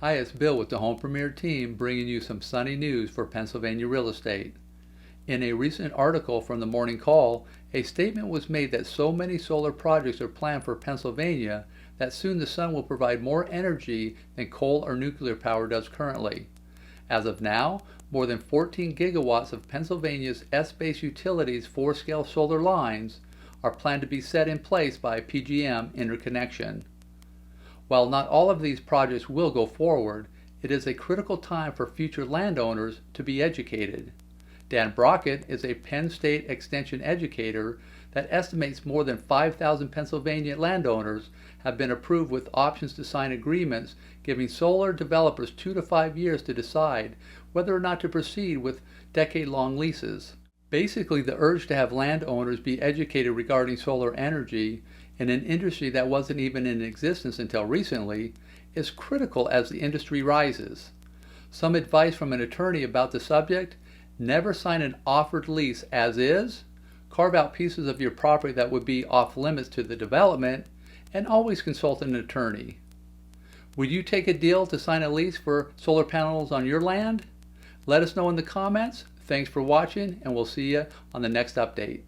Hi, it's Bill with the Home Premier team bringing you some sunny news for Pennsylvania real estate. In a recent article from the Morning Call, a statement was made that so many solar projects are planned for Pennsylvania that soon the sun will provide more energy than coal or nuclear power does currently. As of now, more than 14 gigawatts of Pennsylvania's S-based utilities 4-scale solar lines are planned to be set in place by PJM interconnection. While not all of these projects will go forward, it is a critical time for future landowners to be educated. Dan Brockett is a Penn State Extension educator that estimates more than 5,000 Pennsylvania landowners have been approved with options to sign agreements giving solar developers 2 to 5 years to decide whether or not to proceed with decade-long leases. Basically, the urge to have landowners be educated regarding solar energy in an industry that wasn't even in existence until recently is critical as the industry rises. Some advice from an attorney about the subject: never sign an offered lease as is, carve out pieces of your property that would be off limits to the development, and always consult an attorney. Would you take a deal to sign a lease for solar panels on your land? Let us know in the comments. Thanks for watching, and we'll see you on the next update.